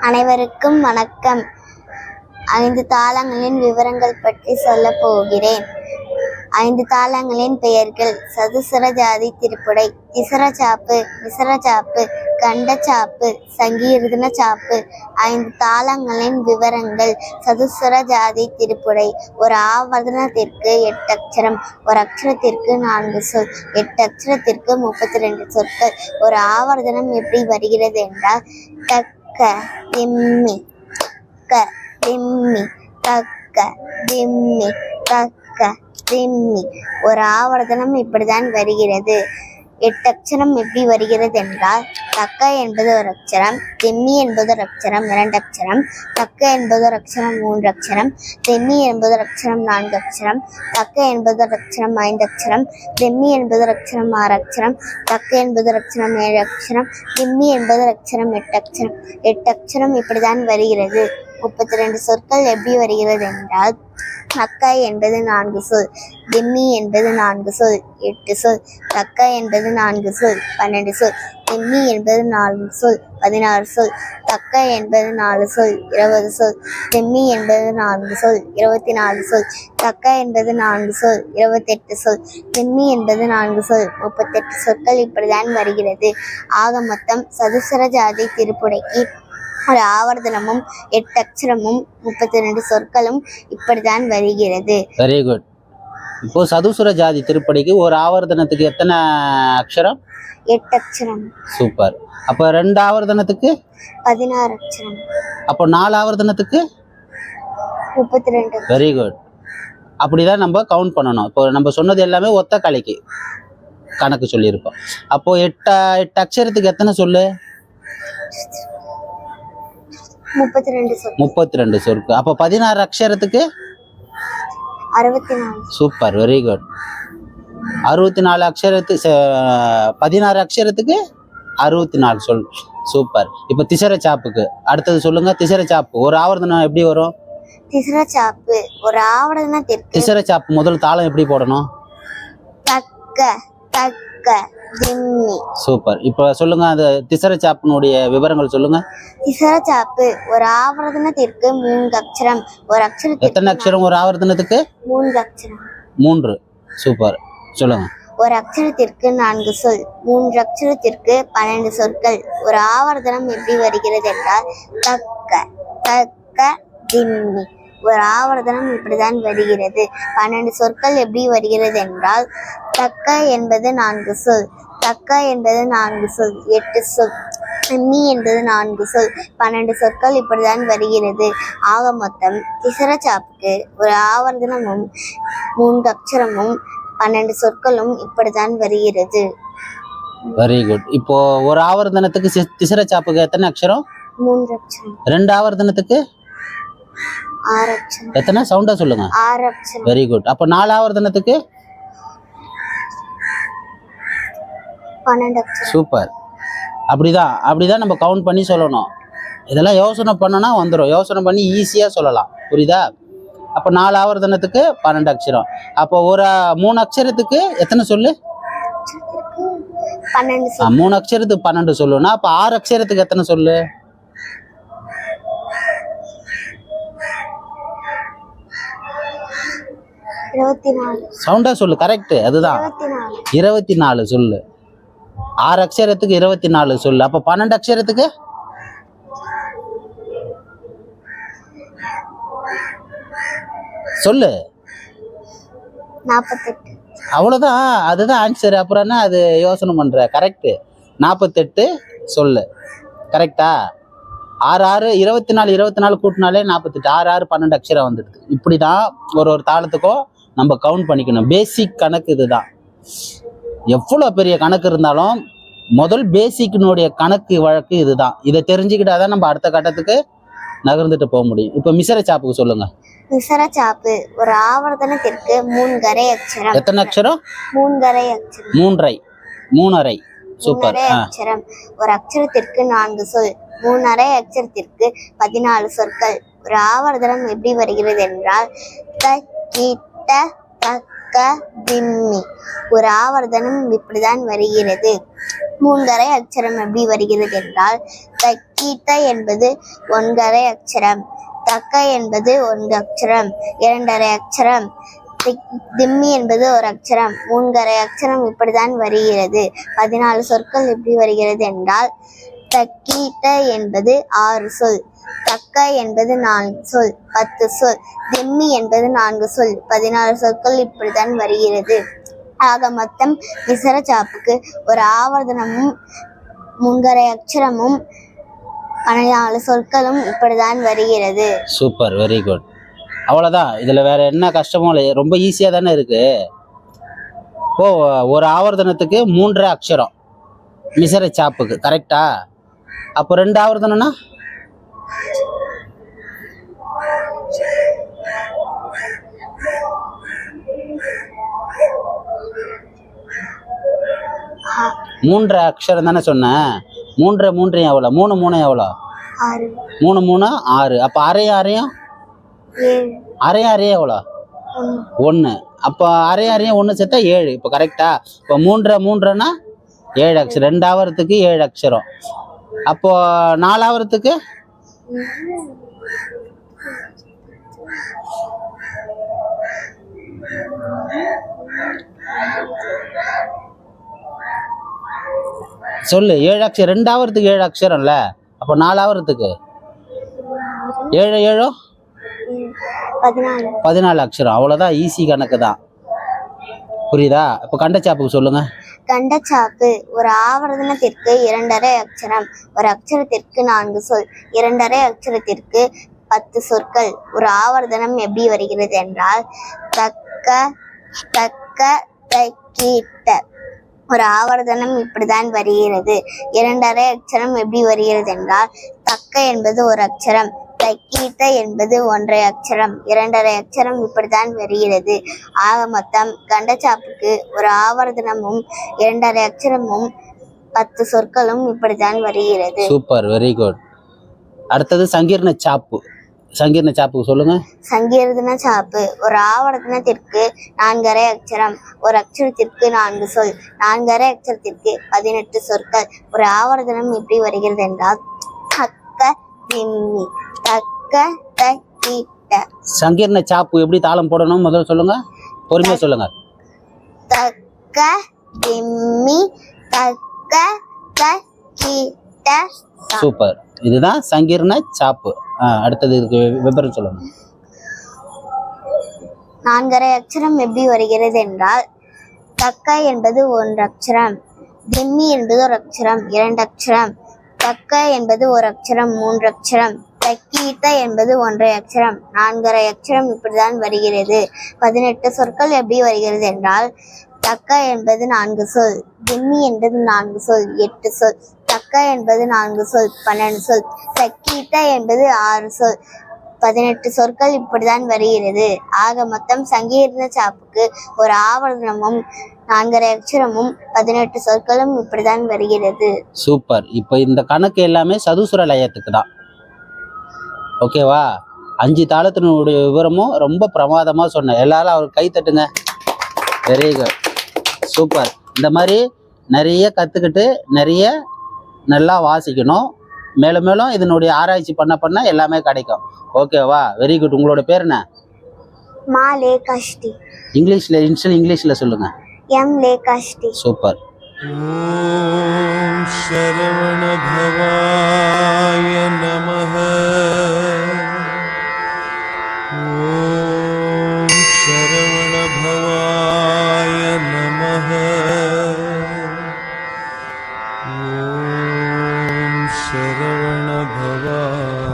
அனைவருக்கும் வணக்கம். 5 தாளங்களின் விவரங்கள் பற்றி சொல்ல போகிறேன். 5 தாளங்களின் பெயர்கள்: சதுசர ஜாதி திருப்புடை, திசர சாப்பு, மிசர சாப்பு, கண்ட சாப்பு, சங்கீர்தன சாப்பு. 5 தாளங்களின் விவரங்கள்: சதுசர ஜாதி திருப்புடை. ஒரு ஆவர்த்தனத்திற்கு 8 அக்ஷரம், ஒரு அக்ஷரத்திற்கு 4 சொல், 8 அக்ஷரத்திற்கு 32 சொற்கள். ஒரு ஆவர்த்தனம் எப்படி வருகிறது என்றால், தக்க திம்மி க திம்மி தக்க திம்மி தக்க திம்மி. ஒரு ஆவர்த்தனம் இப்படிதான் வருகிறது. 8 அக்ஷரம் எப்படி வருகிறது என்றால், தக்க என்பது ஒரு அக்ஷரம், திம்மி என்பது ஒரு அக்ஷரம் 2 அக்ஷரம், தக்க என்பது ஒரு அக்ஷரம் 3 அக்ஷரம், திம்மி என்பது ஒரு அக்ஷரம் 4 அக்ஷரம், தக்க என்பது ஒரு அக்ஷரம் 5 அக்ஷரம், திம்மி என்பது ஒரு அக்ஷரம் 6 அக்ஷரம், தக்க என்பது ஒரு அக்ஷரம் 7 அக்ஷரம், திம்மி என்பது ஒரு அக்ஷரம் 8 அக்ஷரம். 8 அக்ஷரம் இப்படிதான் வருகிறது. 32 சொற்கள் எப்படி வருகிறது என்றால், தக்க என்பது 4 சொல், திம்மி என்பது 4 சொல் 8 சொல், தக்க என்பது 4 சொல் 12 சொல், திம்மி என்பது 4 சொல் 16 சொல், தக்க என்பது 4 சொல் 20 சொல், திம்மி என்பது 4 சொல் 24 சொல், தக்க என்பது 4 சொல் 28 சொல், திம்மி என்பது 4 சொல் 38 சொற்கள் இப்படிதான் வருகிறது. ஆக மொத்தம் சதுசர ஜாதி திருப்புடைக்கு ஒரு ஆவர்த்தனமும் 8 அக்ஷரமும் 32 சொற்களும் இப்படிதான் வருகிறது. Very good. இப்போ சதுசுர ஜாதி திருப்படிக்கு ஒரு ஆவர்த்தனத்துக்கு எத்தனை அக்ஷரம்? 8 அக்ஷரம். சூப்பர். அப்போ 2 ஆவர்த்தனத்துக்கு 16 அக்ஷரம். அப்போ 4 ஆவர்த்தனத்துக்கு 32. Very good. அப்படிதான் நம்ம கவுண்ட் பண்ணணும். இப்போ நம்ம சொன்னது எல்லாமே ஒத்த கலைக்கு கணக்கு சொல்லியிருக்கோம். அப்போ 8 அக்ஷரத்துக்கு எத்தனை சொல்லு? 32 சொல். 32 சொற்கு. அப்போ 16 அக்ஷரத்துக்கு 64. Super, very good. 64 அக்ஷரத்துக்கு 16 அக்ஷரத்துக்கு 64 சொல். சூப்பர். இப்போ திசர சாப்புக்கு அடுத்தது சொல்லுங்க. திசர சாப்பு ஒரு ஆவர்த்தனம் எப்படி வரும்? திசர சாப்பு ஒரு ஆவர்த்தனத்திற்கு திசர சாப்பு முதல் தாளம் எப்படி போடணும்? தக்க தக்க திம்மி. சூப்பர். இப்போ சொல்லுங்க, அந்த திசர சாப்பினுடைய விவரங்கள் சொல்லுங்க. திசர சாப்பு ஒரு ஆவர்த்தனத்திற்கு 3 அக்ஷரம், ஒரு அக்ஷரத்திற்கு எத்தனை அக்ஷரம் ஒரு ஆவர்த்தனத்துக்கு? 3 அக்ஷரம். 3. சூப்பர், சொல்லுங்க. ஒரு அக்ஷரத்திற்கு 4 சொல், 3 அக்ஷரத்திற்கு 12 சொற்கள். ஒரு ஆவர்த்தனம் எப்படி வருகிறது என்றால், தக்க தக்க திம்மி. ஒரு ஆவர்த்தனம் இப்படிதான் வருகிறது. 12 சொற்கள் எப்படி வருகிறது என்றால், தக்க என்பது 4 சொல், தக்க என்பது 4 சொல் 8 சொல், திம்மி என்பது 4 சொல் 12 சொற்கள் இப்படிதான் வருகிறது. ஆக மொத்தம் திசர சாப்புக்கு ஒரு ஆவர்த்தனமும் 3 அக்ஷரமும் 12 சொற்களும் இப்படிதான் வருகிறது. Very good. இப்போ ஒரு ஆவர்த்தனத்துக்கு திசர சாப்புக்கு எத்தனை அக்ஷரம்? 3 அக்ஷரம். 2 ஆவர்த்தனத்துக்கு 6 அக்ஷரம். எத்தனை? சவுண்டா சொல்லுங்க. 6 அக்ஷரம். Very good. அப்போ 4 ஆவர்த்தனத்துக்கு 12 அக்ஷரம். சூப்பர். அப்படிதான் நம்ம கவுண்ட் பண்ணி சொல்லணும். இதெல்லாம் யோசனை பண்ணனா வந்துடும். யோசனை பண்ணி ஈஸியாக சொல்லலாம். புரியுதா? அப்போ 4 ஆவர்த்தனத்துக்கு 12 அக்ஷரம். அப்போ ஒரு 3 அக்ஷரத்துக்கு எத்தனை சொல்லு? 12 சொல். 3 அக்ஷரத்துக்கு 12 சொல்லுன்னா அப்போ 6 அக்ஷரத்துக்கு எத்தனை சொல்லு? 24. சவுண்டா சொல்லு. கரெக்ட், அதுதான் 24 சொல்லு. 6 அக்ஷரத்துக்கு 24 சொல்லு. அப்போ 12 அக்ஷரத்துக்கு சொல்லு. 48. அவ்வளோதான், அதுதான் ஆன்சர். அப்புறம் என்ன அது யோசனை பண்ற? கரெக்டு, 48 சொல்லு. கரெக்டா? 6 6 24 கூட்டினாலே 48. 6 6 12 அக்ஷரம் வந்துடுது. இப்படி தான் ஒரு தாளத்துக்கும் நம்ம கவுண்ட் பண்ணிக்கணும். பேசிக் கணக்கு இதுதான். எவ்வளோ பெரிய கணக்கு இருந்தாலும் முதல் பேசிக்கினுடைய கணக்கு வழக்கு இதுதான். இதை தெரிஞ்சுக்கிட்டாதான் நம்ம அடுத்த கட்டத்துக்கு நகர்ந்துட்டு போக முடியும். இப்போ மிசர சாப்புக்கு சொல்லுங்க. மிசர சாப்பு ஒரு ஆவர்த்தனத்திற்கு 3 கரை அக்ஷரம். எத்தனை அக்ஷரம்? 3 கரை அக்ஷரம். 3 சூப்பர். அக்ஷரம். ஒரு அக்ஷரத்திற்கு 4 சொல், 3 அக்ஷரத்திற்கு 14 சொற்கள். ஒரு ஆவர்த்தனம் எப்படி வருகிறது என்றால், த கிட்ட தக்க தக்க திம்மி. ஒரு ஆவர்த்தனம் இப்படிதான் வருகிறது. மூன்கரை அக்ஷரம் எப்படி வருகிறது என்றால், தக்கீட்ட என்பது ஒன்கரை அக்ஷரம், தக்க என்பது ஒன்று அக்ஷரம், இரண்டரை அக்ஷரம், திம்மி என்பது ஒரு அக்ஷரம், மூன்கரை அக்ஷரம் இப்படிதான் வருகிறது. 14 சொற்கள் எப்படி வருகிறது என்றால், தக்கீட்ட என்பது 6 சொல், தக்க என்பது 4 சொல், 10 சொல், திம்மி என்பது 4 சொல், 14 சொற்கள் இப்படிதான் வருகிறது. ஆக மொத்தம் விசர சாப்புக்கு ஒரு ஆவர்த்தனமும் முன்கரை அக்ஷரமும் 14 சொற்களும் இப்படிதான் வருகிறது. Super, very good. அவ்வளோதான். இதில் வேற என்ன கஷ்டமும் இல்லை, ரொம்ப ஈஸியாக தானே இருக்கு. ஓ, ஒரு ஆவர்த்தனத்துக்கு 3 அக்ஷரம் மிசர சாப்புக்கு, கரெக்டா? அப்போ 2 ஆவர்த்தனம்னா மூன்று அக்ஷரம் தானே சொன்னேன். 3 3 எவ்வளோ? 3 3 எவ்வளோ? 6 3 3 6. அப்போ அரையும் அரையும் 7 அரையும் அரையும் எவ்வளோ? 1. அப்போ அரையும் அரையும் 1 சேர்த்தா 7. இப்போ கரெக்டா? இப்போ 3 3னா 7 அக்ஷரம். 2 ஆவரத்துக்கு 7 அக்ஷரம். அப்போ 4 ஆவரத்துக்கு சொல்லு. 7 அக்ஷரம். 2 ஆவரத்துக்கு 7 அக்ஷரம்ல. அப்போ 4 ஆவரத்துக்கு 7 7 14 அக்ஷரம். அவ்வளோதான், ஈஸி கணக்கு தான். புரியுதா? இப்போ கண்டச்சாப்புக்கு சொல்லுங்க. கண்டச்சாப்பு ஒரு ஆவர்த்தனத்திற்கு 2 அக்ஷரம், ஒரு அக்ஷரத்திற்கு 4 சொல், 2 அக்ஷரத்திற்கு 10 சொற்கள். ஒரு ஆவர்த்தனம் எப்படி வருகிறது என்றால், தக்க தக்க தக்கீட்ட. ஒரு ஆவர்த்தனம் இப்படிதான் வருகிறது. 2 அக்ஷரம் எப்படி வருகிறது என்றால், தக்க என்பது ஒரு அக்ஷரம், தக்கீட்ட என்பது 1 அக்ஷரம், 2 அக்ஷரம் இப்படிதான் வருகிறது. ஆக மொத்தம் கண்டச்சாப்புக்கு ஒரு ஆவர்த்தனமும் 2 அக்ஷரமும் 10 சொற்களும் இப்படிதான் வருகிறது. Super, very good. அடுத்தது சங்கீர்ண சாப்பு. சங்கீர்ண சாப்புக்கு சொல்லுங்க. சங்கீர்ண சாப்பு ஒரு ஆவர்த்தனத்திற்கு 4 அக்ஷரம், ஒரு அக்ஷரத்திற்கு 4 சொல், 4 அக்ஷரத்திற்கு 18 சொற்கள். ஒரு ஆவர்த்தனம் எப்படி வருகிறது என்றால், தக்க திம்மி, தக்க தக்கீட்ட. சங்கீர்ண சாப்பு எப்படி தாளம் போடணும் முதல்ல சொல்லுங்க, பொறுமையா சொல்லுங்க. தக்க திம்மி தக்க தக்கீட்ட. சூப்பர், இதுதான் சங்கீர்ண சாப்பு. அடுத்தது இதுக்கு விபரம் சொல்லுங்க. 4 அக்ஷரம் எப்படி வருகிறது என்றால், தக்க என்பது 1 அக்ஷரம், திம்மி என்பது ஒரு அக்ஷரம், 2 அக்ஷரம், தக்க என்பது ஒரு அக்ஷரம், 3 அக்ஷரம், தக்கீட்ட என்பது 1 அக்ஷரம், 4 அக்ஷரம் இப்படிதான் வருகிறது. 18 சொற்கள் எப்படி வருகிறது என்றால், தக்க என்பது 4 சொல், திம்மி என்பது 4 சொல், 8 சொல், தக்க என்பது 4 சொல், 12 சொல், தக்கீட்ட என்பது 6 சொல், 18 சொற்கள் இப்படிதான் வருகிறது. ஆக மொத்தம் சங்கீர்ண சாப்புக்கு ஒரு ஆவர்த்தனமும் 4 அக்ஷரமும் 18 சொற்களும் இப்படிதான் வருகிறது. சூப்பர். இப்போ இந்த கணக்கு எல்லாமே சதுசுர லயத்துக்கு தான். ஓகேவா? 5 தாளத்தினுடைய விவரமும் ரொம்ப பிரமாதமாக சொன்னேன். எல்லாரும் அவர் கை தட்டுங்க. Very good, super. இந்த மாதிரி நிறைய கற்றுக்கிட்டு நிறைய நல்லா வாசிக்கணும். மேலும் மேலும் இதனுடைய ஆராய்ச்சி பண்ண எல்லாமே கிடைக்கும். ஓகேவா? Very good. உங்களோட பேர் என்ன? மா லேகாஷ்டி. இங்கிலீஷில் சொல்லுங்க. எம் லேகாஷ்டி. சூப்பர். ஓம் சரவண பவாய நமஹ. ஓம் சரவண பவாய நமஹ. ஓம் சரவண பவாய